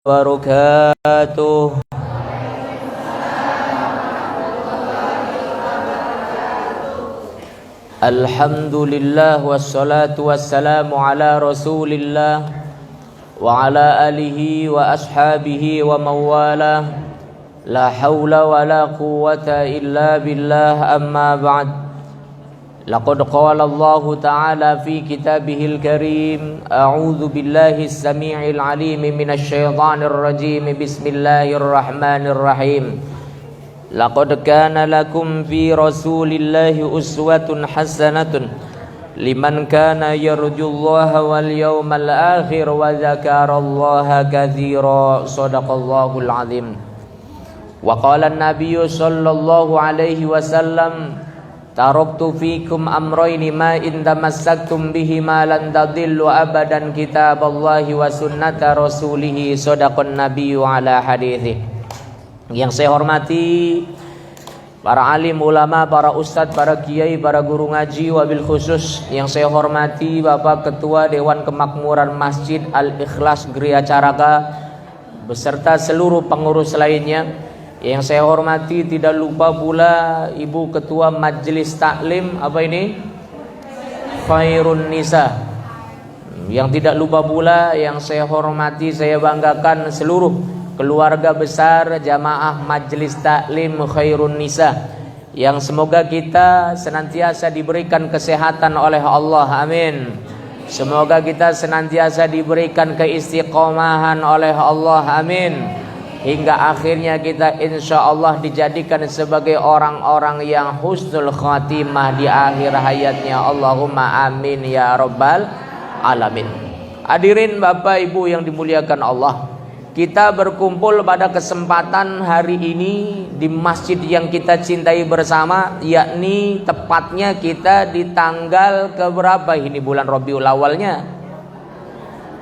wabarakatuh. Alhamdulillah wassalatu wassalamu ala rasulillah wa ala alihi wa ashabihi wa mawalah. La hawla wa la quwwata illa billah, amma ba'd. Laqad qala Allah ta'ala fi kitabihil karim, a'udzu billahi as-sami'il 'alim minasy syaithanir rajim. Bismillahirrahmanirrahim. Laqad kana lakum fi rasulillahi uswatun hasanatun liman kana yarjullaha wal yawmal akhir wa dzakarallaha katsira. Shadaqallahul azim. Wa qala an-nabiyyu sallallahu alaihi wasallam, taraktu fikum amrayni ma in tamassaktum bihima lan tadillu abadan, kitaballahi wa sunnata rasulih. Shadaqan nabiyyu ala hadithi. Yang saya hormati para alim ulama, para ustadz, para kiai, para guru ngaji, wabil khusus yang saya hormati Bapak Ketua Dewan Kemakmuran Masjid Al-Ikhlas Geria Caraka beserta seluruh pengurus lainnya. Yang saya hormati tidak lupa pula Ibu Ketua Majelis Taklim Khairun Nisa. Yang tidak lupa pula yang saya hormati, saya banggakan seluruh keluarga besar jamaah Majelis Taklim Khairun Nisa, yang semoga kita senantiasa diberikan kesehatan oleh Allah, amin. Semoga kita senantiasa diberikan keistiqomahan oleh Allah, amin. Hingga akhirnya kita insya Allah dijadikan sebagai orang-orang yang husnul khatimah di akhir hayatnya. Allahumma amin ya rabbal alamin. Hadirin Bapak Ibu yang dimuliakan Allah, kita berkumpul pada kesempatan hari ini di masjid yang kita cintai bersama, yakni tepatnya kita di tanggal keberapa ini bulan Rabiul Awalnya?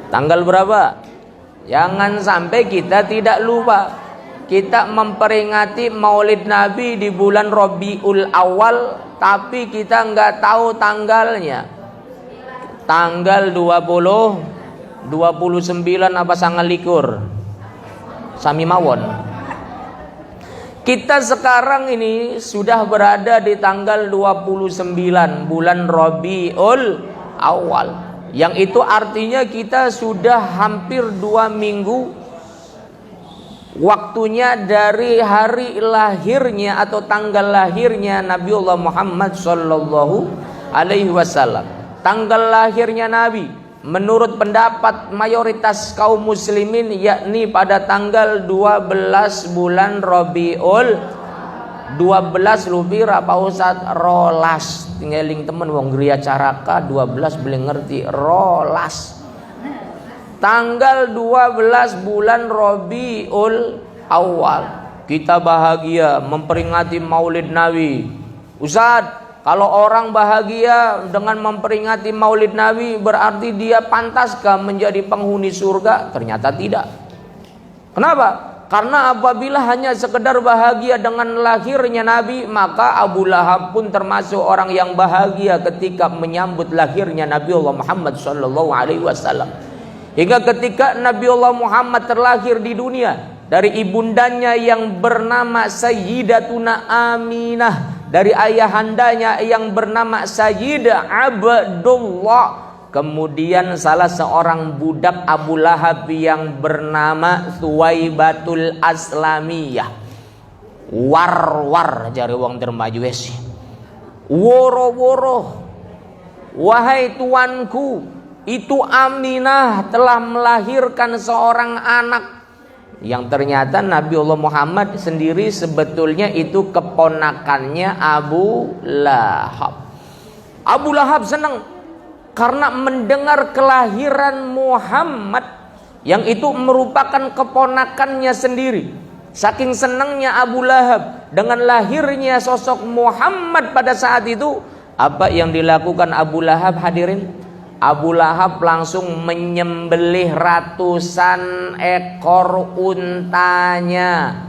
Tanggal berapa? Jangan sampai kita tidak lupa, kita memperingati Maulid Nabi di bulan Rabiul Awal, tapi kita nggak tahu tanggalnya. Tanggal 20, 29 apa sangat likur, sami mawon. Kita sekarang ini sudah berada di tanggal 29 bulan Rabiul Awal, yang itu artinya kita sudah hampir 2 minggu waktunya dari hari lahirnya atau tanggal lahirnya Nabiullah Muhammad sallallahu alaihi wasallam. Tanggal lahirnya Nabi menurut pendapat mayoritas kaum muslimin yakni pada tanggal 12 bulan Rabiul 12 lubir apa Ustaz? Rolas. Tinggaling temen wong Geria Caraka 12 beli ngerti rolas. Tanggal 12 bulan Rabiul Awal kita bahagia memperingati Maulid Nabi. Ustaz, kalau orang bahagia dengan memperingati Maulid Nabi berarti dia pantaskah menjadi penghuni surga? Ternyata tidak. Kenapa? Karena apabila hanya sekedar bahagia dengan lahirnya Nabi, maka Abu Lahab pun termasuk orang yang bahagia ketika menyambut lahirnya Nabiullah Muhammad sallallahu alaihi wasallam. Hingga ketika Nabiullah Muhammad terlahir di dunia dari ibundanya yang bernama Sayyidatuna Aminah, dari ayahandanya yang bernama Sayyid Abdullah, kemudian salah seorang budak Abu Lahab yang bernama Thuwaibatul Aslamiyah. War jari wong dermaju wes. Woro-woro, wahai tuanku, itu Aminah telah melahirkan seorang anak yang ternyata Nabiullah Muhammad sendiri sebetulnya itu keponakannya Abu Lahab. Abu Lahab senang karena mendengar kelahiran Muhammad yang itu merupakan keponakannya sendiri. Saking senangnya Abu Lahab dengan lahirnya sosok Muhammad pada saat itu, apa yang dilakukan Abu Lahab hadirin? Abu Lahab langsung menyembelih ratusan ekor untanya.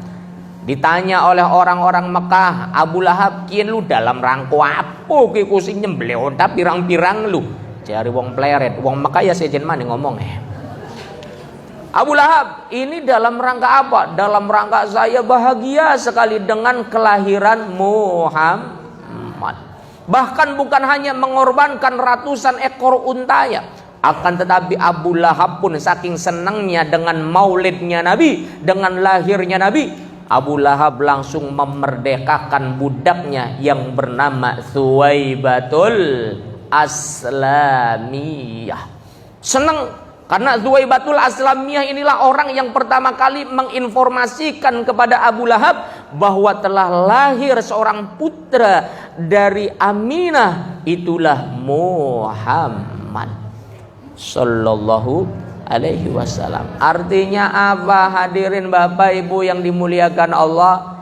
Ditanya oleh orang-orang Mekah, Abu Lahab, kian lu dalam rangko apa ki kusing nyembelih unta pirang-pirang lu? Cari wong pleret, wong Mekah ya sejen mana ngomong Abu Lahab ini dalam rangka apa? Dalam rangka saya bahagia sekali dengan kelahiran Muhammad. Bahkan bukan hanya mengorbankan ratusan ekor untanya, akan tetapi Abu Lahab pun saking senangnya dengan maulidnya Nabi, dengan lahirnya Nabi, Abu Lahab langsung memerdekakan budaknya yang bernama Thuwaibatul Aslamiyah. Senang karena Thuwaibatul Aslamiyah inilah orang yang pertama kali menginformasikan kepada Abu Lahab bahwa telah lahir seorang putra dari Aminah, itulah Muhammad sallallahu alaihi wasallam. Artinya apa hadirin Bapak Ibu yang dimuliakan Allah?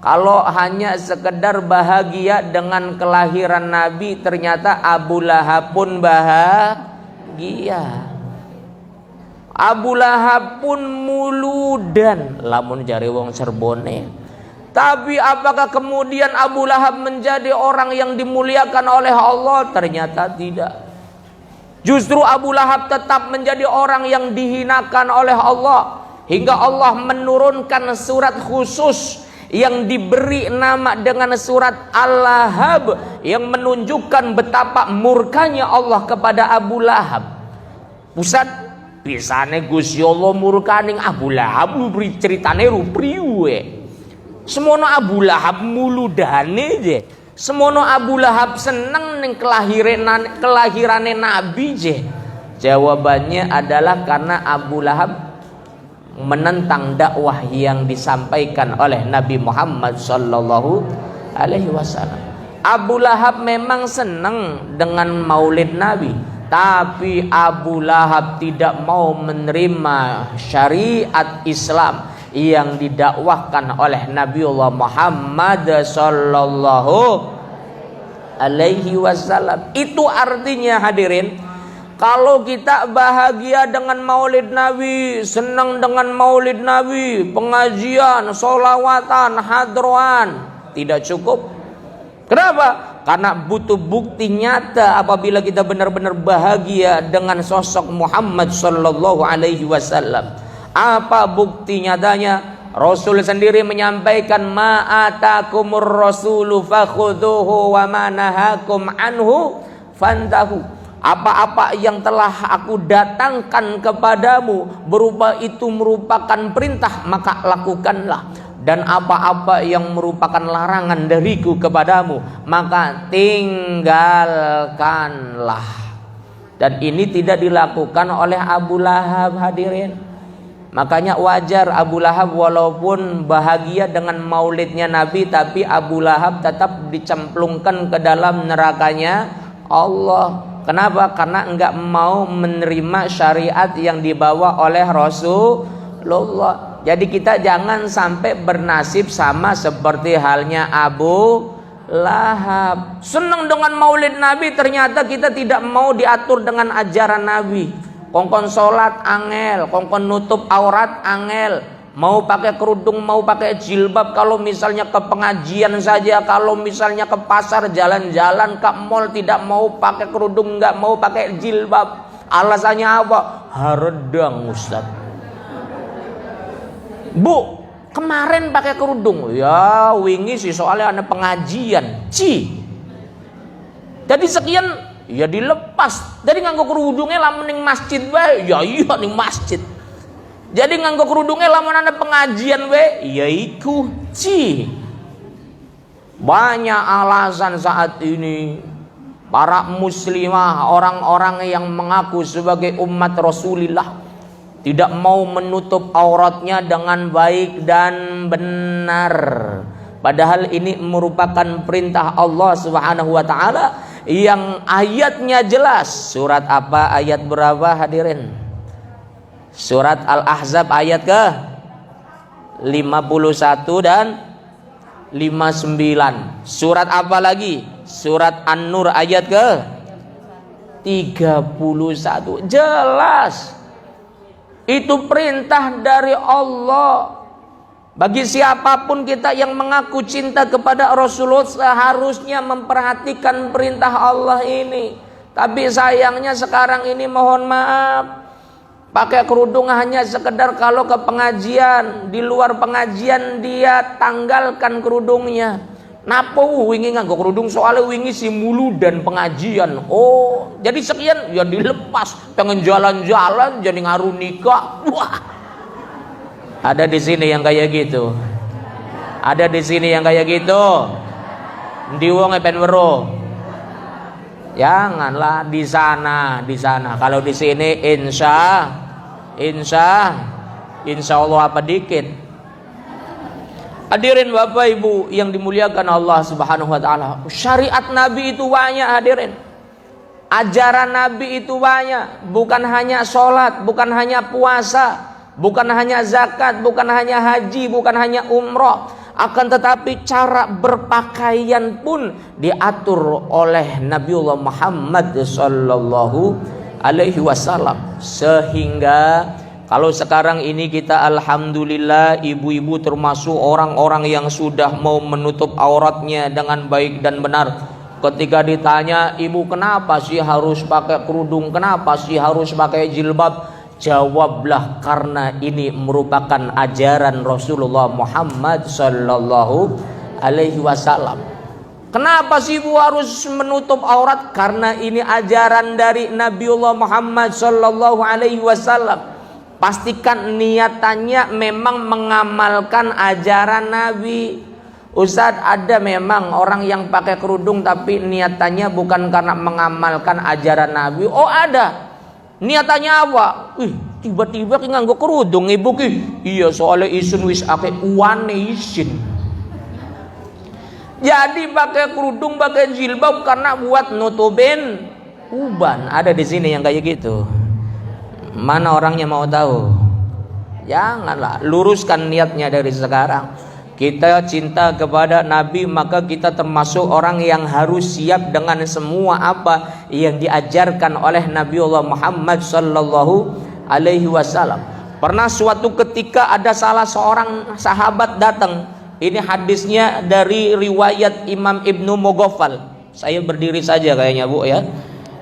Kalau hanya sekedar bahagia dengan kelahiran Nabi, ternyata Abu Lahab pun bahagia. Abu Lahab pun muludan, lamun jari wong Cirebone. Tapi apakah kemudian Abu Lahab menjadi orang yang dimuliakan oleh Allah? Ternyata tidak. Justru Abu Lahab tetap menjadi orang yang dihinakan oleh Allah, hingga Allah menurunkan surat khusus yang diberi nama dengan surat Al-Lahab, yang menunjukkan betapa murkanya Allah kepada Abu Lahab. Pusat pisane Gusti Allah murkaning Abu Lahab, lu beri ceritane rupriwe. Semono Abu Lahab muludane je. Semono Abu Lahab seneng ning kelahirane Nabi je. Jawabannya adalah karena Abu Lahab menentang dakwah yang disampaikan oleh Nabi Muhammad sallallahu alaihi wasallam. Abu Lahab memang senang dengan maulid Nabi, tapi Abu Lahab tidak mau menerima syariat Islam yang didakwahkan oleh Nabiullah Muhammad sallallahu alaihi wasallam. Itu artinya hadirin, kalau kita bahagia dengan maulid Nabi, senang dengan maulid Nabi, pengajian, sholawatan, hadroan, tidak cukup. Kenapa? Karena butuh bukti nyata apabila kita benar-benar bahagia dengan sosok Muhammad sallallahu alaihi wasallam. Apa bukti nyatanya? Rasul sendiri menyampaikan, ma'atakumur rasulu fakhudhuhu wa ma nahakum anhu fantahu. Apa-apa yang telah aku datangkan kepadamu berupa itu merupakan perintah, maka lakukanlah. Dan apa-apa yang merupakan larangan dariku kepadamu, maka tinggalkanlah. Dan ini tidak dilakukan oleh Abu Lahab hadirin. Makanya wajar Abu Lahab walaupun bahagia dengan maulidnya Nabi, tapi Abu Lahab tetap dicemplungkan ke dalam nerakanya Allah. Kenapa? Karena enggak mau menerima syariat yang dibawa oleh Rasulullah. Jadi kita jangan sampai bernasib sama seperti halnya Abu Lahab. Senang dengan maulid Nabi, ternyata kita tidak mau diatur dengan ajaran Nabi. Kongkon sholat angel, kongkon nutup aurat angel, mau pakai kerudung, mau pakai jilbab. Kalau misalnya ke pengajian saja, kalau misalnya ke pasar, jalan-jalan, ke mall, tidak mau pakai kerudung, nggak mau pakai jilbab. Alasannya apa? Haredang Ustaz. Bu, kemarin pakai kerudung. Ya, wingi sih soalnya ada pengajian. Jadi sekian, ya dilepas. Jadi nganggo kerudungnya lamun ning masjid wae. Ya iya ning masjid. Jadi nganggo kerudungnya lamun ada pengajian wae. Ya iku Banyak alasan saat ini para muslimah, orang-orang yang mengaku sebagai umat Rasulullah, tidak mau menutup auratnya dengan baik dan benar. Padahal ini merupakan perintah Allah Subhanahu wa taala yang ayatnya jelas. Surat apa? Ayat berapa hadirin? Surat Al-Ahzab ayat ke 51 dan 59. Surat apa lagi? Surat An-Nur ayat ke 31. Jelas. Itu perintah dari Allah. Bagi siapapun kita yang mengaku cinta kepada Rasulullah, seharusnya memperhatikan perintah Allah ini. Tapi sayangnya sekarang ini mohon maaf, Pakai kerudung hanya sekedar kalau ke pengajian, di luar pengajian dia tanggalkan kerudungnya. Napa wingi nganggo kerudung soalnya wingi si mulu dan pengajian. Oh, jadi sekian ya dilepas, pengen jalan-jalan jadi ngaruh nikah. Wah. Ada di sini yang kayak gitu. Ada di sini yang kayak gitu. Di wong pen weruh. Janganlah di sana. Kalau di sini insya Allah apa dikit. Hadirin Bapak Ibu yang dimuliakan Allah Subhanahu wa taala. Syariat Nabi itu banyak hadirin. Ajaran Nabi itu banyak, bukan hanya sholat, bukan hanya puasa, bukan hanya zakat, bukan hanya haji, bukan hanya umroh. Akan tetapi cara berpakaian pun diatur oleh Nabiullah Muhammad sallallahu alaihi wasallam. Sehingga kalau sekarang ini kita alhamdulillah ibu-ibu termasuk orang-orang yang sudah mau menutup auratnya dengan baik dan benar. Ketika ditanya, ibu kenapa sih harus pakai kerudung, kenapa sih harus pakai jilbab? Jawablah, karena ini merupakan ajaran Rasulullah Muhammad sallallahu alaihi wasallam. Kenapa sih ibu harus menutup aurat? Karena ini ajaran dari Nabiullah Muhammad sallallahu alaihi wasallam. Pastikan niatannya memang mengamalkan ajaran Nabi. Ustadz, ada memang orang yang pakai kerudung tapi niatannya bukan karena mengamalkan ajaran Nabi. Oh ada. Niatannya apa? Tiba-tiba nganggo kerudung ibu ki. Iya soalnya isun wis ake uane isin. Jadi pakai kerudung, pakai jilbab karena buat nutupin uban. Ada di sini yang kayak gitu. Mana orangnya mau tahu? Janganlah, luruskan niatnya dari sekarang. Kita cinta kepada Nabi, maka kita termasuk orang yang harus siap dengan semua apa yang diajarkan oleh Nabiullah Muhammad sallallahu alaihi wasallam. Pernah suatu ketika ada salah seorang sahabat datang. Ini hadisnya dari riwayat Imam Ibnu Mughaffal. Saya berdiri saja kayaknya Bu ya.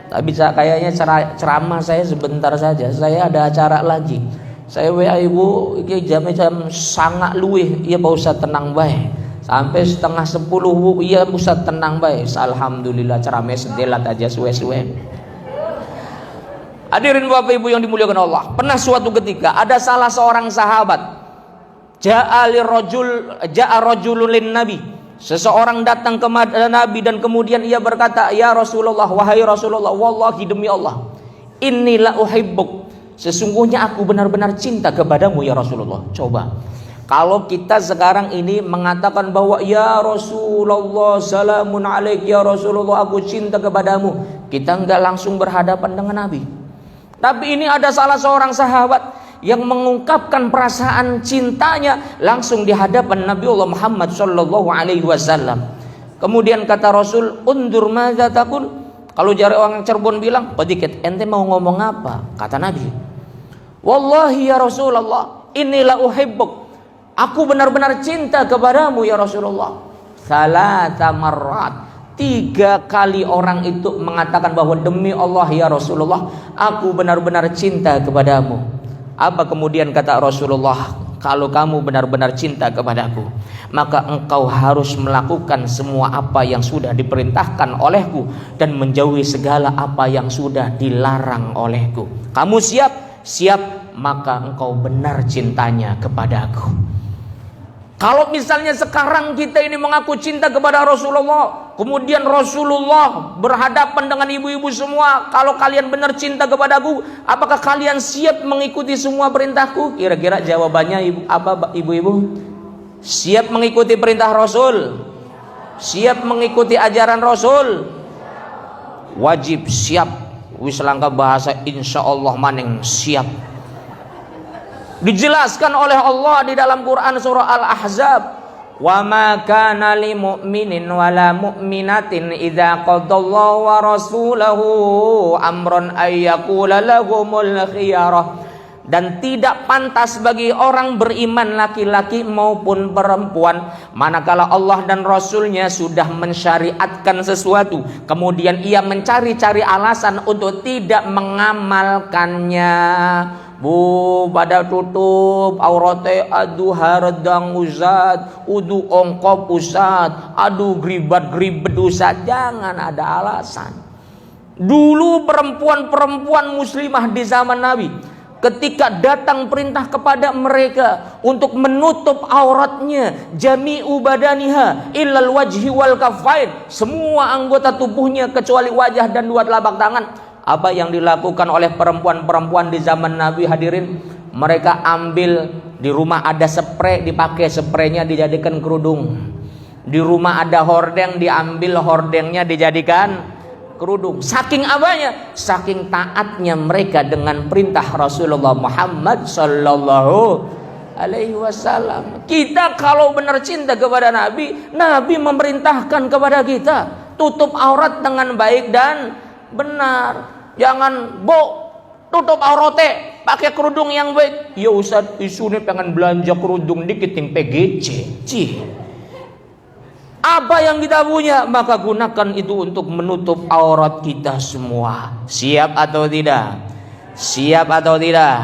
Tapi kayaknya ceramah saya sebentar saja. Saya ada acara lagi. Saya WA ibu jam sangat luwih. Iya Pak Ustaz tenang baik. Sampai 9:30 Bu. Iya Ustaz tenang baik. Alhamdulillah ceramah sedelat aja suwe-suwe. Hadirin Bapak Ibu yang dimuliakan Allah. Pernah suatu ketika ada salah seorang sahabat. Ja'a rajulun lin Nabi. Seseorang datang kepada Nabi dan kemudian ia berkata, "Ya Rasulullah, wahai Rasulullah, wallahi demi Allah, inilah uhibbuk. Sesungguhnya aku benar-benar cinta kepadamu ya Rasulullah." Coba kalau kita sekarang ini mengatakan bahwa ya Rasulullah, salamun alaik ya Rasulullah, aku cinta kepadamu, kita enggak langsung berhadapan dengan Nabi. Tapi ini ada salah seorang sahabat yang mengungkapkan perasaan cintanya langsung di hadapan Nabiullah Muhammad sallallahu alaihi wasallam. Kemudian kata Rasul, "Undur madza taqul?" Kalau jari orang Cirebon bilang, "Pedikit, ente mau ngomong apa?" Kata Nabi, "Wallahi ya Rasulullah, inilah uhibbuk. Aku benar-benar cinta kepadamu ya Rasulullah." Salasa marrat. 3 kali orang itu mengatakan bahwa demi Allah ya Rasulullah, aku benar-benar cinta kepadamu. Apa kemudian kata Rasulullah? Kalau kamu benar-benar cinta kepadaku, maka engkau harus melakukan semua apa yang sudah diperintahkan olehku dan menjauhi segala apa yang sudah dilarang olehku. Kamu siap? Siap, maka engkau benar cintanya kepadaku. Kalau misalnya sekarang kita ini mengaku cinta kepada Rasulullah, kemudian Rasulullah berhadapan dengan ibu-ibu semua, kalau kalian benar cinta kepadaku, apakah kalian siap mengikuti semua perintahku? Kira-kira jawabannya ibu-ibu? Siap mengikuti perintah Rasul? Siap mengikuti ajaran Rasul? Wajib siap. Wis langka bahasa insyaallah maning siap. Dijelaskan oleh Allah di dalam Quran surah Al-Ahzab, "Wa ma kana lil mu'minin wala mu'minatin idza qadallahu wa rasuluhu amran ay yaqula lahumul khiyarah." Dan tidak pantas bagi orang beriman laki-laki maupun perempuan manakala Allah dan Rasulnya sudah mensyariatkan sesuatu, kemudian ia mencari-cari alasan untuk tidak mengamalkannya, Bu pada tutup aurate, aduh haredang Ustaz, udu ongkop Ustaz, aduh gribat-gribet Ustaz. Jangan ada alasan. Dulu perempuan-perempuan muslimah di zaman Nabi, ketika datang perintah kepada mereka untuk menutup auratnya, jami'u badaniha illal wajhi wal kafain, semua anggota tubuhnya kecuali wajah dan dua telapak tangan. Apa yang dilakukan oleh perempuan-perempuan di zaman Nabi hadirin? Mereka ambil, di rumah ada spray, dipakai spraynya dijadikan kerudung. Di rumah ada hordeng, diambil hordengnya dijadikan kerudung. Saking apanya? Saking taatnya mereka dengan perintah Rasulullah Muhammad sallallahu alaihi wasallam. Kita kalau benar cinta kepada Nabi, Nabi memerintahkan kepada kita tutup aurat dengan baik dan benar. Jangan tutup auratnya pakai kerudung yang baik. Ya Ustaz, isunya pengen belanja kerudung dikit yang PGC. Apa yang kita punya, maka gunakan itu untuk menutup aurat kita semua. Siap atau tidak? Siap atau tidak?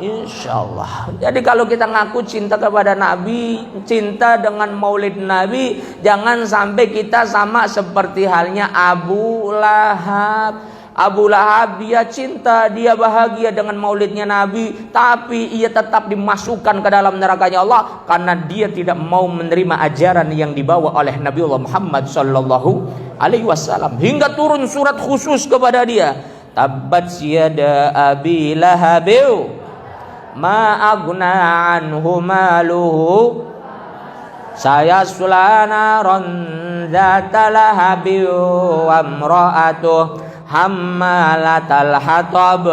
Insyaallah. Jadi kalau kita ngaku cinta kepada Nabi, cinta dengan maulid Nabi, jangan sampai kita sama seperti halnya Abu Lahab. Abu Lahab dia cinta, dia bahagia dengan maulidnya Nabi, tapi ia tetap dimasukkan ke dalam nerakanya Allah karena dia tidak mau menerima ajaran yang dibawa oleh Nabiullah Muhammad sallallahu alaihi wasallam. Hingga turun surat khusus kepada dia. Tabbat yada abi lahabiu ma aghna anhu maluhu sayasla naran dzata lahabi wa imra'atuhu hammalatal hatab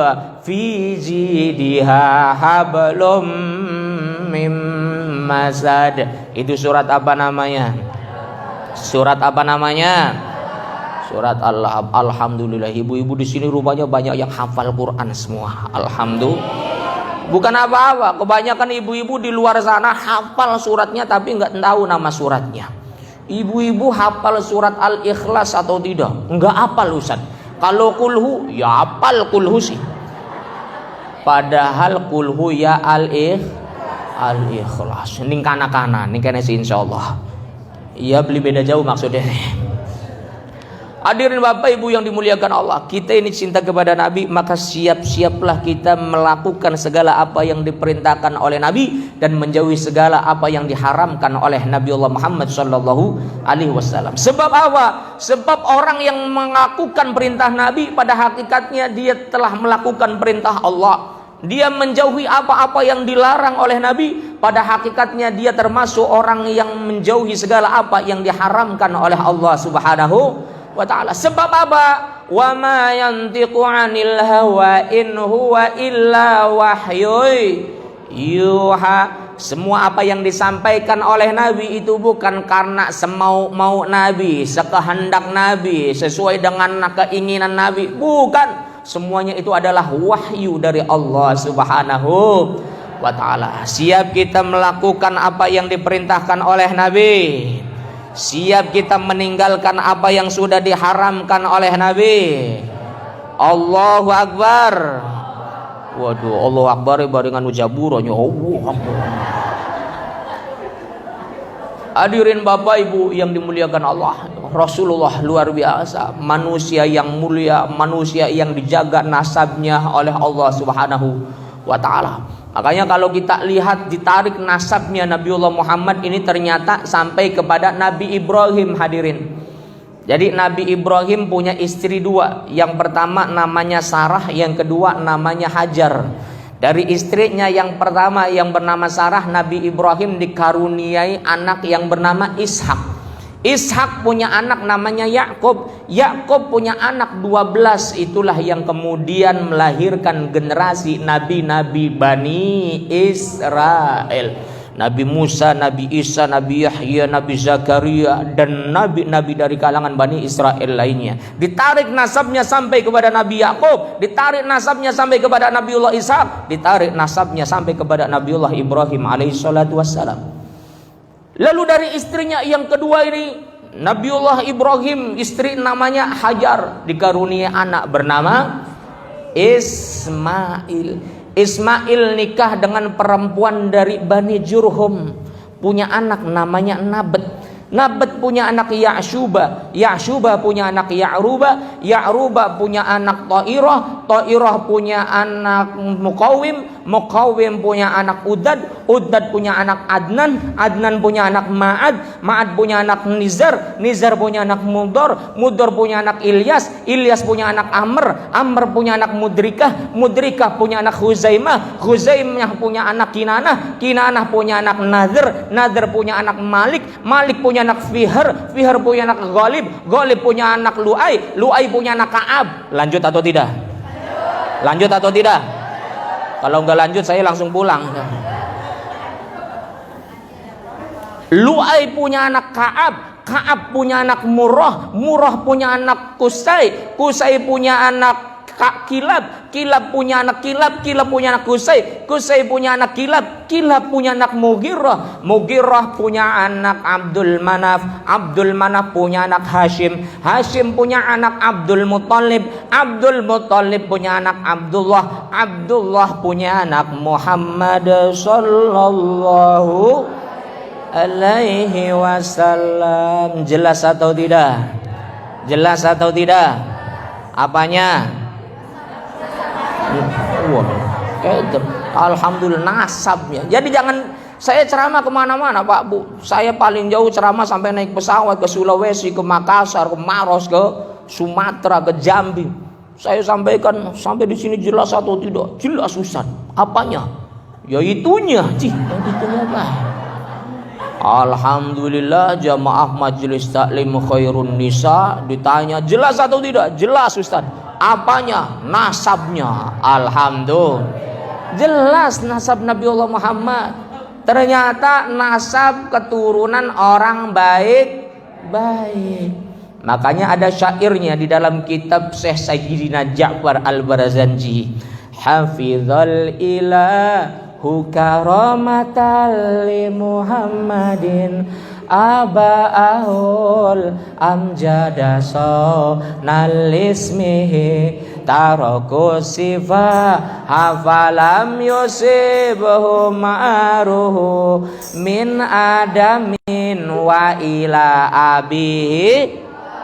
fi jidiha hablum mim masad. Itu surat apa namanya? Surat apa namanya? Surat Al-Lahab. Alhamdulillah, ibu-ibu di sini rupanya banyak yang hafal Quran semua. Alhamdulillah. Bukan apa-apa, kebanyakan ibu-ibu di luar sana hafal suratnya tapi nggak tahu nama suratnya. Ibu-ibu hafal surat Al-Ikhlas atau tidak? Nggak hafal Ustaz. Kalau kulhu, ya hafal kulhu sih. Padahal kulhu ya Al-Ikhlas. Ini kana-kana, ini kena sih insyaallah. Iya beli beda jauh maksudnya. Hadirin Bapak Ibu yang dimuliakan Allah, kita ini cinta kepada Nabi, maka siap-siaplah kita melakukan segala apa yang diperintahkan oleh Nabi dan menjauhi segala apa yang diharamkan oleh Nabiullah Muhammad sallallahu alaihi wasallam. Sebab apa? Sebab orang yang melakukan perintah Nabi pada hakikatnya dia telah melakukan perintah Allah. Dia menjauhi apa-apa yang dilarang oleh Nabi, pada hakikatnya dia termasuk orang yang menjauhi segala apa yang diharamkan oleh Allah Subhanahu wa ta'ala. Sebab apa? Wa ma yantiqu 'anil hawa in huwa illa wahyun yuha. Semua apa yang disampaikan oleh Nabi itu bukan karena semau-mau Nabi, sekehendak Nabi, sesuai dengan keinginan Nabi. Bukan. Semuanya itu adalah wahyu dari Allah Subhanahu wa ta'ala. Siap kita melakukan apa yang diperintahkan oleh Nabi. Siap kita meninggalkan apa yang sudah diharamkan oleh Nabi. Allahu Akbar. Waduh, Allahu Akbar barengan ujaburannya. Allahu Akbar. Hadirin Bapak Ibu yang dimuliakan Allah, Rasulullah luar biasa, manusia yang mulia, manusia yang dijaga nasabnya oleh Allah Subhanahu wa ta'ala. Makanya kalau kita lihat ditarik nasabnya Nabiullah Muhammad ini ternyata sampai kepada Nabi Ibrahim hadirin. Jadi Nabi Ibrahim punya istri dua. Yang pertama namanya Sarah, yang kedua namanya Hajar. Dari istrinya yang pertama yang bernama Sarah, Nabi Ibrahim dikaruniai anak yang bernama Ishak. Ishak punya anak namanya Yakub. Yakub punya anak 12. Itulah yang kemudian melahirkan generasi nabi-nabi Bani Israel. Nabi Musa, Nabi Isa, Nabi Yahya, Nabi Zakaria, dan nabi-nabi dari kalangan Bani Israel lainnya. Ditarik nasabnya sampai kepada Nabi Yakub, ditarik nasabnya sampai kepada Nabiullah Ishak, ditarik nasabnya sampai kepada Nabiullah Ibrahim alaihissalatu wassalam. Lalu dari istrinya yang kedua ini, Nabiullah Ibrahim, istri namanya Hajar, dikaruniai anak bernama Ismail. Ismail nikah dengan perempuan dari Bani Jurhum, punya anak namanya Nabat. Nabat punya anak Ya'syuba, Ya'syuba punya anak Ya'ruba, Ya'ruba punya anak Ta'irah, Ta'irah punya anak Muqawim, Muqawim punya anak Udad, Udad punya anak Adnan, Adnan punya anak Ma'ad, Ma'ad punya anak Nizar, Nizar punya anak Mudor, Mudor punya anak Ilyas, Ilyas punya anak Amr, Amr punya anak Mudrikah, Mudrikah punya anak Huzaimah, Huzaimah punya anak Kinanah, Kinanah punya anak Nadhr, Nadhr punya anak Malik, Malik punya anak Fihr, Fihr punya anak Ghalib, Ghalib punya anak Lu'ay, Lu'ay punya anak Ka'ab. Lanjut atau tidak? Lanjut atau tidak? Kalau nggak lanjut saya langsung pulang. Lu'ay punya anak Ka'ab, Ka'ab punya anak Murrah, Murrah punya anak Qusay, Qusay punya anak Kilab, Kilab punya anak Kilab, Kilab punya anak Qusay, Qusay punya anak Kilab, Kilab punya anak Mughirah, Mughirah punya anak Abdul Manaf, Abdul Manaf punya anak Hashim, Hashim punya anak Abdul Muttalib, Abdul Muttalib punya anak Abdullah, Abdullah punya anak Muhammad sallallahu alaihi wasallam. Jelas atau tidak? Jelas atau tidak? Apanya? Wah, alhamdulillah nasabnya. Jadi jangan saya ceramah kemana-mana Pak Bu. Saya paling jauh ceramah sampai naik pesawat ke Sulawesi, ke Makassar, ke Maros, ke Sumatera, ke Jambi. Saya sampaikan sampai di sini jelas atau tidak? Jelas Ustaz. Apanya? Ya itunya, yang itunya lah. Alhamdulillah jamaah majelis taklim khairun nisa ditanya jelas atau tidak? Jelas Ustaz. Apanya? Nasabnya. Alhamdulillah jelas nasab Nabiullah Muhammad. Ternyata nasab keturunan orang baik. Makanya ada syairnya di dalam kitab Syekh Sayyidina Ja'far Al-Barzanji, hafizal ilahu karamatal li Muhammadin aba'ahul amjada sonal ismihi taraku sifa hafalam yusibhu ma'ruhu min adamin wa ila abihi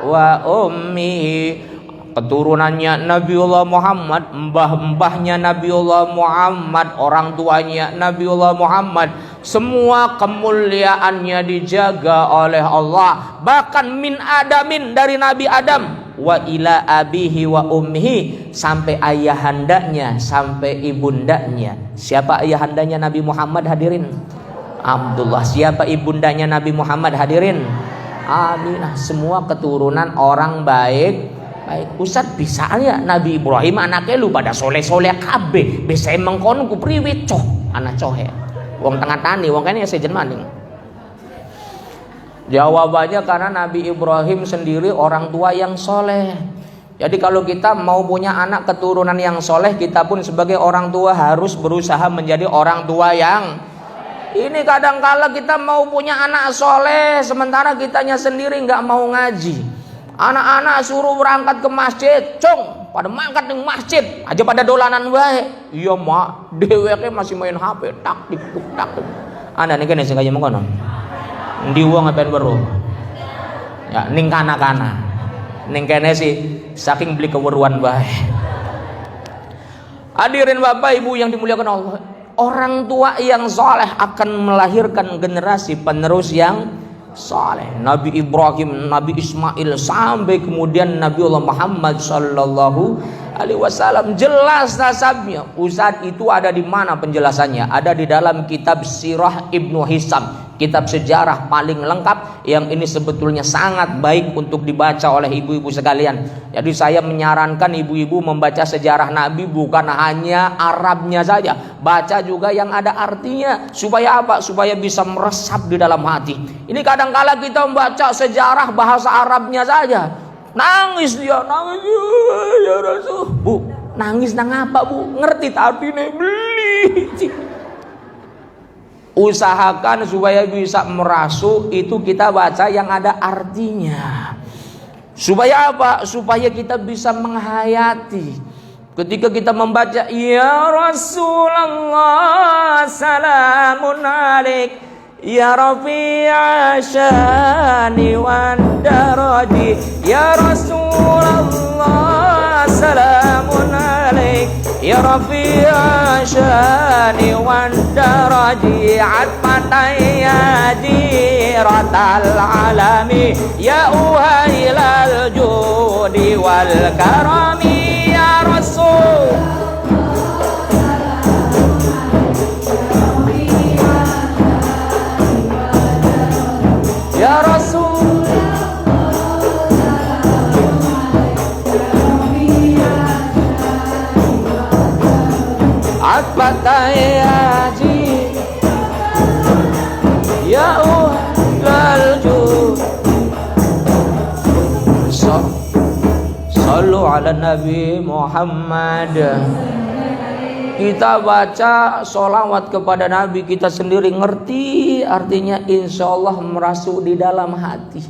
wa ummihi. Keturunannya Nabiullah Muhammad, mbah-mbahnya Nabiullah Muhammad, orang tuanya Nabiullah Muhammad, semua kemuliaannya dijaga oleh Allah. Bahkan min adamin, dari Nabi Adam, wa ila abihi wa ummihi, sampai ayahandanya, sampai ibundanya. Siapa ayahandanya Nabi Muhammad hadirin? Abdullah. Siapa ibundanya Nabi Muhammad hadirin? Aminah. Semua keturunan orang baik. Ustaz bisa ya Nabi Ibrahim anaknya lu pada soleh-soleh kabeh, bisa mengkono ku priwe coh anak cohe wong tengah tani wong kene sejen maning. Jawabannya karena Nabi Ibrahim sendiri orang tua yang soleh. Jadi kalau kita mau punya anak keturunan yang soleh, kita pun sebagai orang tua harus berusaha menjadi orang tua yang ini. Kadang-kala kita mau punya anak soleh sementara kitanya sendiri nggak mau ngaji. Anak-anak suruh berangkat ke masjid, cung, pada mangkat di masjid aja pada dolanan baik. Iya mak, dheweke masih main HP, tak tik tak. Anda nih kene sing kaya mengkono. Ndi wong apen weruh. Ya ning kana-kana. Ning kene sih saking beli keweruan bae. Hadirin Bapak Ibu yang dimuliakan Allah, orang tua yang saleh akan melahirkan generasi penerus yang saleh. Nabi Ibrahim, Nabi Ismail, sampai kemudian Nabiullah Muhammad sallallahu alaihi wasallam, jelas nasabnya. Ustaz, itu ada di mana penjelasannya? Ada di dalam kitab Sirah Ibnu Hisam, kitab sejarah paling lengkap yang ini sebetulnya sangat baik untuk dibaca oleh ibu-ibu sekalian. Jadi saya menyarankan ibu-ibu membaca sejarah Nabi bukan hanya Arabnya saja, baca juga yang ada artinya. Supaya apa? Supaya bisa meresap di dalam hati. Ini kadang-kala kita membaca sejarah bahasa Arabnya saja, nangis dia, nangis ya Rasul. Bu, nangis nang apa bu? Ngerti artinya beli. Usahakan supaya bisa merasuk itu kita baca yang ada artinya. Supaya apa? Supaya kita bisa menghayati. Ketika kita membaca ya Rasulullah salamun alaik ya rafi'a syani wan daraji ya Rasulullah salamun alaik ya rafi'a syani wan daraji atfatai ya jiratal alami ya uhailal judi wal karami ya Rasul ya Rasul atbatai aji ya ulal jud sallu ala Nabi Muhammad. Kita baca sholawat kepada Nabi, kita sendiri ngerti artinya, insya Allah merasuk di dalam hati.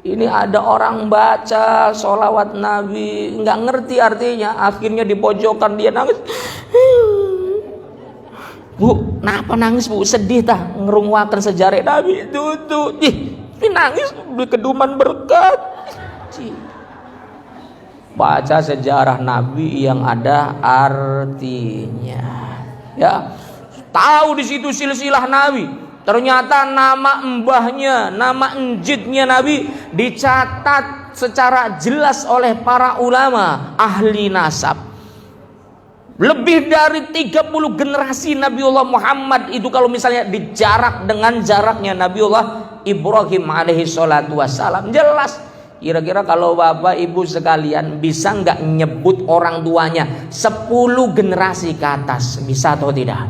Ini ada orang baca sholawat Nabi nggak ngerti artinya, akhirnya di pojokan dia nangis. Bu, kenapa nangis bu? Sedih tah ngerungwakan sejarah Nabi itu. Ini nangis di keduman berkat. Baca sejarah Nabi yang ada artinya. Ya, tahu di situ silsilah Nabi. Ternyata nama mbahnya, nama enjitnya Nabi dicatat secara jelas oleh para ulama ahli nasab. Lebih dari 30 generasi Nabiullah Muhammad itu kalau misalnya dijarak dengan jaraknya Nabiullah Ibrahim alaihi salatu wassalam, jelas. Kira-kira kalau bapak ibu sekalian bisa nggak nyebut orang tuanya 10 generasi ke atas, bisa atau tidak?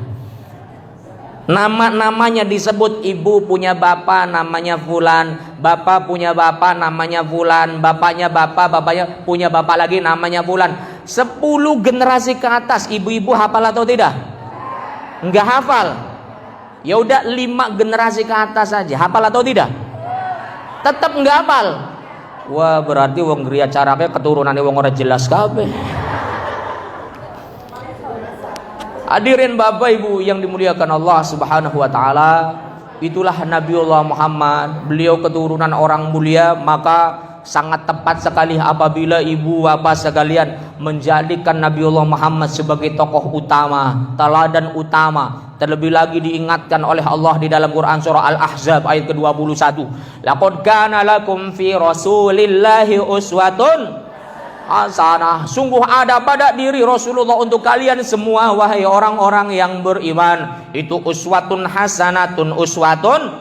Nama-namanya disebut, ibu punya bapak namanya Fulan, bapak punya bapak namanya Fulan, bapaknya punya bapak lagi namanya Fulan. 10 generasi ke atas, ibu-ibu hafal atau tidak? Enggak hafal. Ya udah 5 generasi ke atas saja, hafal atau tidak? Tetap enggak hafal. Wah, berarti wong griya carake keturunane wong ora jelas kabeh. Hadirin Bapak Ibu yang dimuliakan Allah Subhanahu wa taala, itulah Nabiullah Muhammad. Beliau keturunan orang mulia, maka sangat tepat sekali apabila ibu bapak sekalian menjadikan Nabiullah Muhammad sebagai tokoh utama, teladan utama. Terlebih lagi diingatkan oleh Allah di dalam Quran surah Al-Ahzab ayat ke-21. Laqad kana lakum fi Rasulillahi uswatun hasanah. Sungguh ada pada diri Rasulullah untuk kalian semua wahai orang-orang yang beriman. Itu uswatun hasanatun, uswatun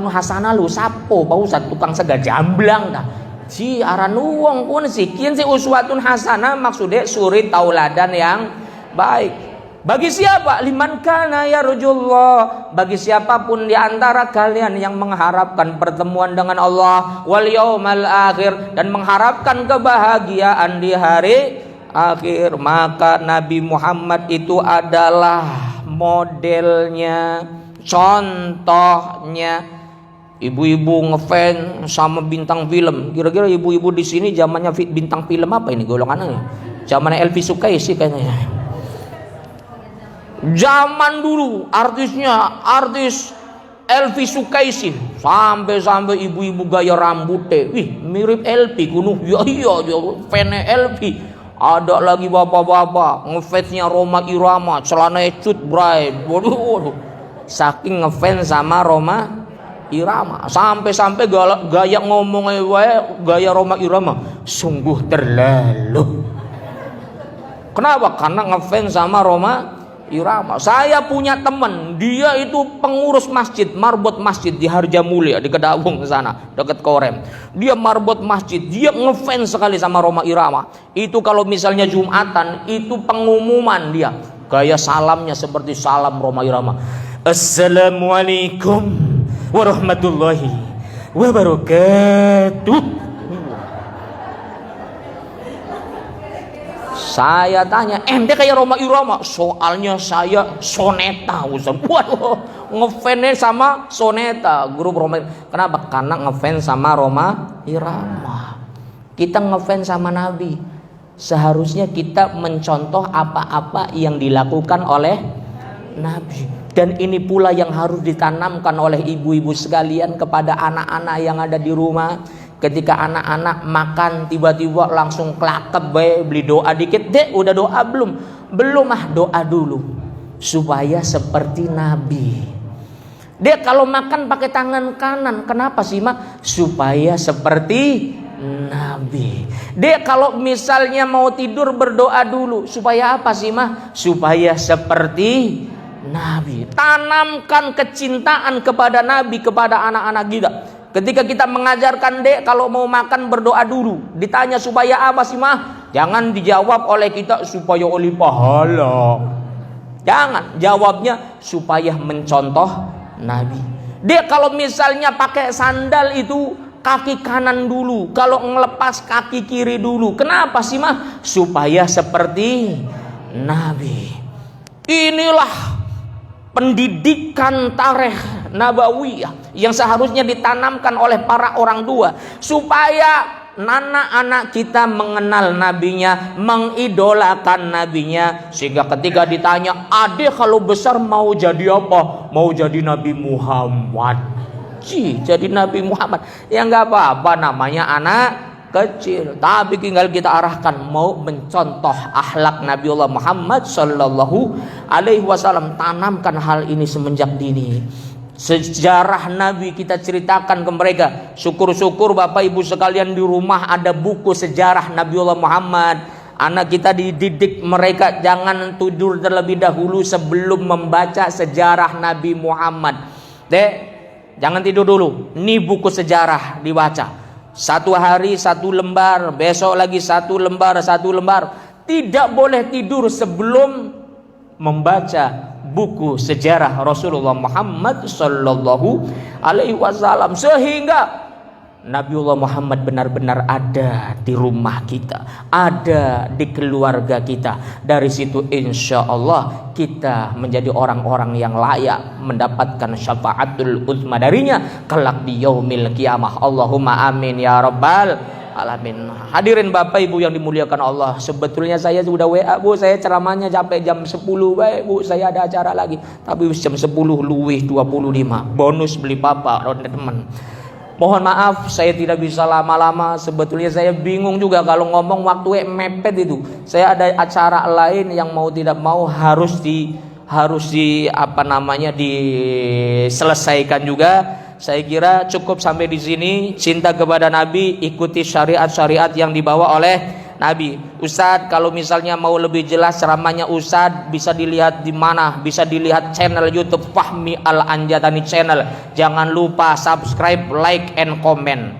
hasanah lu sapo Pak Ustaz tukang sega jamblang dah. Si aran wong pun si kian si uswatun hasanah maksudnya suri tauladan yang baik. Bagi siapa? Liman kana yarjullah, bagi siapapun di antara kalian yang mengharapkan pertemuan dengan Allah wal yaumal akhir dan mengharapkan kebahagiaan di hari akhir, maka Nabi Muhammad itu adalah modelnya, contohnya. Ibu-ibu ngefans sama bintang film. Kira-kira ibu-ibu di sini zamannya bintang film apa ini golongannya? Zamannya Elvi Sukaisi kayaknya. Zaman dulu artis Elvi Sukaisi, sampai ibu-ibu gaya rambutnya, mirip Elvi kuno. Ya fans Elvi. Ada lagi bapak-bapak ngefansnya Rhoma Irama, celana cut bray. Waduh. Saking ngefans sama Rhoma Irama, sampai gaya ngomongnya gaya Rhoma Irama sungguh terlalu. Kenapa? Karena ngefans sama Rhoma Irama. Saya punya teman, dia itu pengurus masjid, marbot masjid di Harjamulya di Kedawung sana, dekat Korem. Dia marbot masjid, dia ngefans sekali sama Rhoma Irama. Itu kalau misalnya Jumatan, itu pengumuman dia. Gaya salamnya seperti salam Rhoma Irama. Assalamualaikum warahmatullahi wabarakatuh. Saya tanya, ente kayak Rhoma Irama? Soalnya saya Soneta, Ustaz. Waduh, ngefans sama Soneta, grup Rhoma. Kenapa? Karena ngefans sama Rhoma Irama. Kita ngefans sama Nabi. Seharusnya kita mencontoh apa-apa yang dilakukan oleh Nabi. Dan ini pula yang harus ditanamkan oleh ibu-ibu sekalian kepada anak-anak yang ada di rumah. Ketika anak-anak makan tiba-tiba langsung kelakep beli doa dikit, "Dek, udah doa belum?" "Belum ah, doa dulu." Supaya seperti Nabi. "Dek, kalau makan pakai tangan kanan." "Kenapa sih, Mak?" "Supaya seperti Nabi." "Dek, kalau misalnya mau tidur berdoa dulu." "Supaya apa sih, Mah?" "Supaya seperti Nabi." Tanamkan kecintaan kepada Nabi kepada anak-anak kita. Ketika kita mengajarkan, "Dek, kalau mau makan berdoa dulu." Ditanya, "Supaya apa sih, Mah?" Jangan dijawab oleh kita, "Supaya oleh pahala." Jangan, jawabnya supaya mencontoh Nabi. "Dek, kalau misalnya pakai sandal itu kaki kanan dulu, kalau ngelepas kaki kiri dulu." "Kenapa sih, Mah?" "Supaya seperti Nabi." Inilah pendidikan tarikh nabawiyah yang seharusnya ditanamkan oleh para orang tua, supaya anak-anak kita mengenal nabinya, mengidolakan nabinya, sehingga ketika ditanya, "Adik kalau besar mau jadi apa?" "Mau jadi Nabi Muhammad." Jadi Nabi Muhammad. Ya nggak apa-apa, namanya anak kecil, tapi tinggal kita arahkan mau mencontoh akhlak Nabiullah Muhammad Sallallahu Alaihi Wasallam. Tanamkan hal ini semenjak dini. Sejarah Nabi kita ceritakan ke mereka. Syukur-syukur Bapak Ibu sekalian di rumah ada buku sejarah Nabiullah Muhammad. Anak kita dididik mereka jangan tidur terlebih dahulu sebelum membaca sejarah Nabi Muhammad. Dek, jangan tidur dulu. Ini buku sejarah dibaca. Satu hari satu lembar, besok lagi satu lembar. Tidak boleh tidur sebelum membaca buku sejarah Rasulullah Muhammad Sallallahu Alaihi Wasallam, sehingga Nabiullah Muhammad benar-benar ada di rumah kita, ada di keluarga kita. Dari situ insya Allah kita menjadi orang-orang yang layak mendapatkan syafaatul uzma darinya kelak di yaumil kiamah. Allahumma amin ya rabbal alamin. Hadirin Bapak Ibu yang dimuliakan Allah, sebetulnya saya sudah WA, Bu, saya ceramahnya sampai jam 10, baik Bu, saya ada acara lagi, tapi jam 10 luwih 25 bonus beli papa ronde teman. Mohon maaf saya tidak bisa lama-lama. Sebetulnya saya bingung juga kalau ngomong waktu mepet itu. Saya ada acara lain yang mau tidak mau harus diselesaikan juga. Saya kira cukup sampai di sini. Cinta kepada Nabi, ikuti syariat-syariat yang dibawa oleh Nabi. Ustadz, kalau misalnya mau lebih jelas ceramahnya Ustadz bisa dilihat di mana? Bisa dilihat channel YouTube Fahmi Al-Anjatani channel. Jangan lupa subscribe, like, and comment.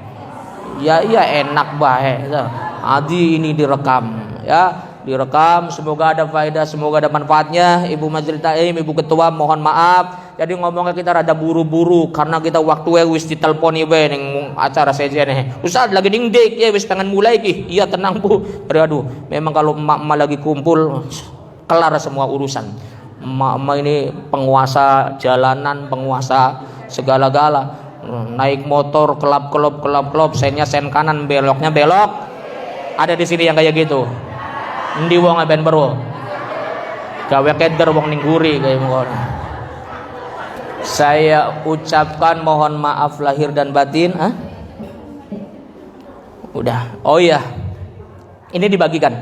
Ya enak baik. Adi ini direkam ya. Direkam, semoga ada faedah, semoga ada manfaatnya. Ibu Majelis Taim, Ibu Ketua, mohon maaf. Jadi ngomongnya kita rada buru-buru karena kita waktu wis diteleponi we ning acara sejen nih. Ustaz lagi dingdek ya wis pengen mulai ki. Iya tenang Bu. Aduh, memang kalau emak-emak lagi kumpul kelar semua urusan. Emak-emak ini penguasa jalanan, penguasa segala-gala. Naik motor kelap-kelop, sennya sen kanan, beloknya belok. Ada di sini yang kayak gitu. Endi wong ben bro. Gawe keder wong ning guri kayak ngono. Saya ucapkan mohon maaf lahir dan batin. Udah. Oh iya. Ini dibagikan.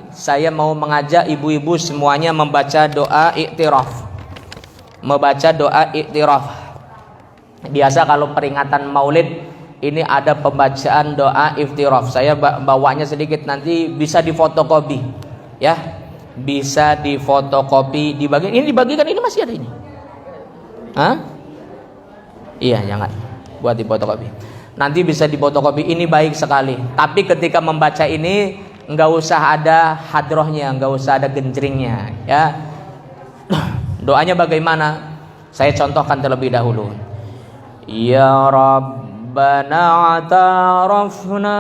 Saya mau mengajak ibu-ibu semuanya membaca doa iktiraf. Biasa kalau peringatan Maulid ini ada pembacaan doa iftiraf. Saya bawanya sedikit, nanti bisa difotokopi ya. Bisa difotokopi, ini dibagikan, ini masih ada ini. Iya, jangan buat difotokopi. Nanti bisa difotokopi, ini baik sekali. Tapi ketika membaca ini enggak usah ada hadrohnya, enggak usah ada genjringnya ya. Doanya bagaimana? Saya contohkan terlebih dahulu. Ya Rabbana atarafna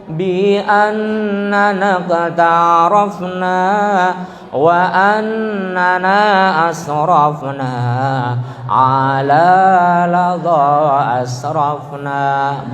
bi annana qatarafna wa annana asrafna ala ladha asrafna.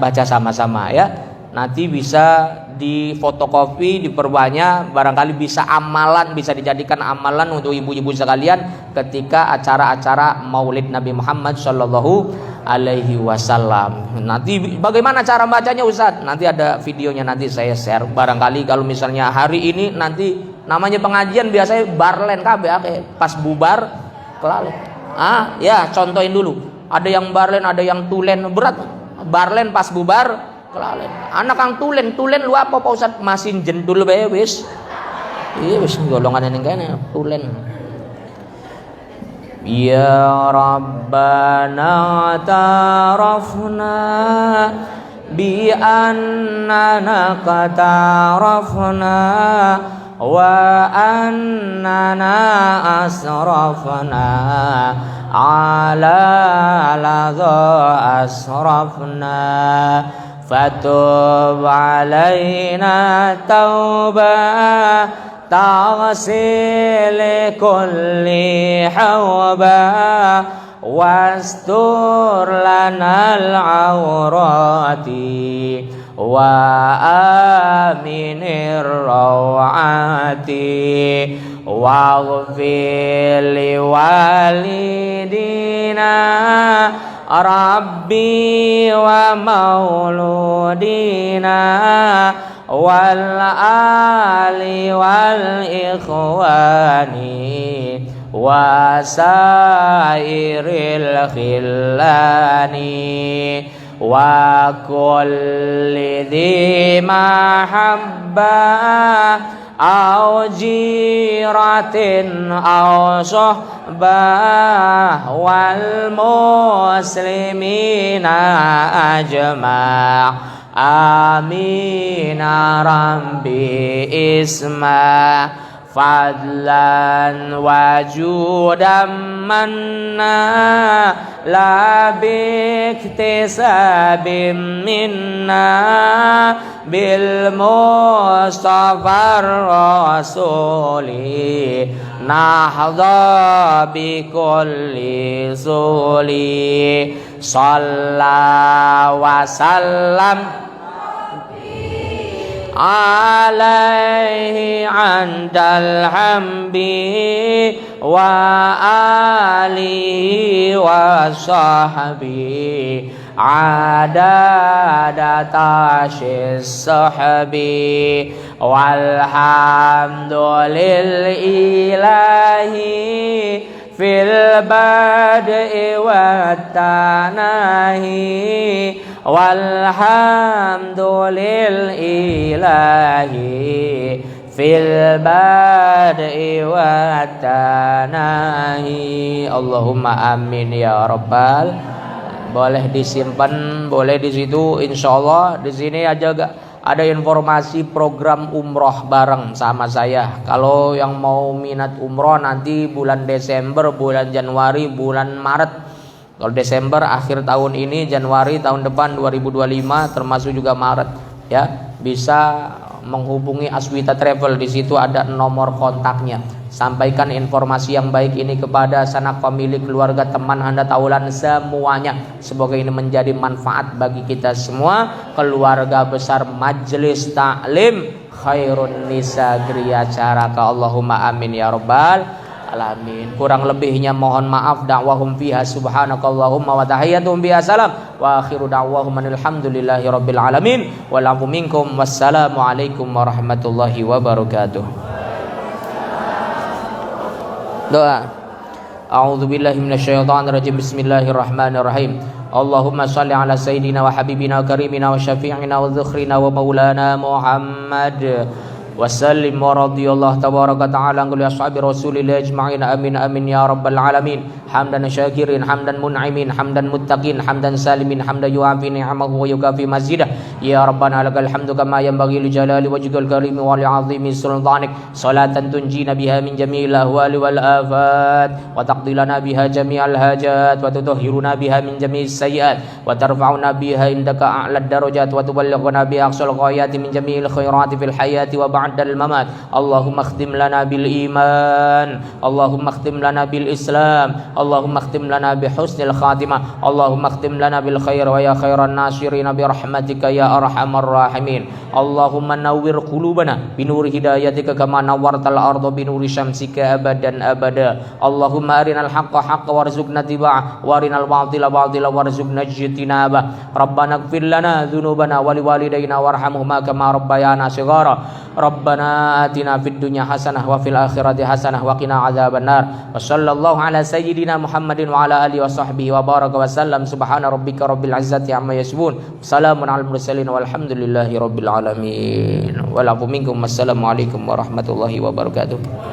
Baca sama-sama ya. nanti bisa difotokopi, diperbanyak, barangkali bisa amalan, bisa dijadikan amalan untuk ibu-ibu sekalian ketika acara-acara Maulid Nabi Muhammad Shallallahu Alaihi Wasallam. Nanti bagaimana cara bacanya Ustaz? Nanti ada videonya, nanti saya share. Barangkali kalau misalnya hari ini nanti namanya pengajian biasanya barlen kabeh pas bubar kelalen. Ya contohin dulu. Ada yang barlen, ada yang tulen, berat. Barlen pas bubar kelalen. Anak kang tulen lu apa Pak Ustaz? Masin jendul bae wis. Iya wis golongan ning kene tulen. Ya Rabbana tarafna bi annana qatarafna wa annana asrafna ala ladha asrafna fatub alaina taubah تغسل كل حوبا واستر لنا العورات وآمن الروعات واغفر لوالدينا ربي ومولودينا والآل والإخوان وسائر الخلان وكل ذي محبة أو جيرة أو صحبة والمسلمين أجمع آمين ربي اسمع فضلا وجودا منا لا باكتساب منا بالمصطفى الرسول نحظى بكل سولي صلى وسلم عليه عند الحمد وآله وصحبه عدد تاشي الصحب والحمد للإله في البدء والتناهي والحمد للإله في البدء والتناهي اللهم amin ya rabbal. Boleh disimpan, boleh di situ. Insyaallah di sini aja ada informasi program umroh bareng sama saya. Kalau yang mau minat umroh nanti bulan Desember, bulan Januari, bulan Maret. Kalau Desember akhir tahun ini, Januari tahun depan 2025 termasuk juga Maret ya. Bisa menghubungi Aswita Travel, di situ ada nomor kontaknya. Sampaikan informasi yang baik ini kepada sanak pemilik, keluarga, teman, Anda taulan semuanya. Semoga ini menjadi manfaat bagi kita semua. Keluarga besar Majelis Taklim Khairun Nisa Griya Caraka. Allahumma amin ya rabbal alamin. Kurang lebihnya mohon maaf. Da'wahum fiha subhanakallahumma wa tahiyyatuhum biha salam wa akhiru da'wahum alhamdulillahi rabbil alamin. Wal 'afwu minkum. Wassalamu alaikum warahmatullahi wabarakatuh. Doa. A'udzu billahi minasyaitonir rajim. Bismillahirrahmanirrahim. Allahumma shalli ala sayyidina wa habibina wa karimina wa syafi'ina wa dzukhrina wa maulana Muhammad wa sallim wa radiyallahu tabaraka ta'ala an kulli ashabi rasulillah ajma'in amin amin ya rabbal alamin. Hamdan syakirin, hamdan mun'imin, hamdan muttaqin, hamdan salimin, hamdan yu'afi ni'amahu wa yukafi mazidah. Ya rabbana lakal hamdu kama yanbaghi li jalali wajhikal karim wa li 'azimi sultanik. Salatan tunjina biha min jami'il ahwali wal afat wa taqdi lana biha jami'al hajat wa tutahhiruna biha min jami'is sayyi'at wa tarfa'una biha indaka a'lad darajat wa tuballighuna biha aqsal ghayati min jami'il khairati fil hayati wa ba'dal mamat. Allahumma khtim lana bil iman, Allahumma khtim lana bil islam, Allahumma khtim lana bi husnil khatimah, Allahumma khtim lana bil khair wa ya khairan nasirin bi rahmatika ya ya arhamar rahimin. Allahumma nawwir qulubana binuri hidayatika kama nawwartal arda binuri syamsika abadan abada. Allahumma arinal haqqa haqqa warzuqna tiba'ah wa arinal batila batila warzuqna ijtinabah. Rabbana ighfir lana dzunubana wa liwalidayna warhamhuma kama rabbayana shighara. Rabbana atina fid dunya hasanah wa fil akhirati hasanah wa qina adzabannar. Wa sallallahu ala sayyidina Muhammadin wa ala alihi wa sahbihi wa baraka wa sallam. Subhana rabbika rabbil izzati amma yasifun. Salamun alal mursalin walhamdulillahi rabbil alamin. Wa lakum minkum. Wassalamu alaikum warahmatullahi wabarakatuh.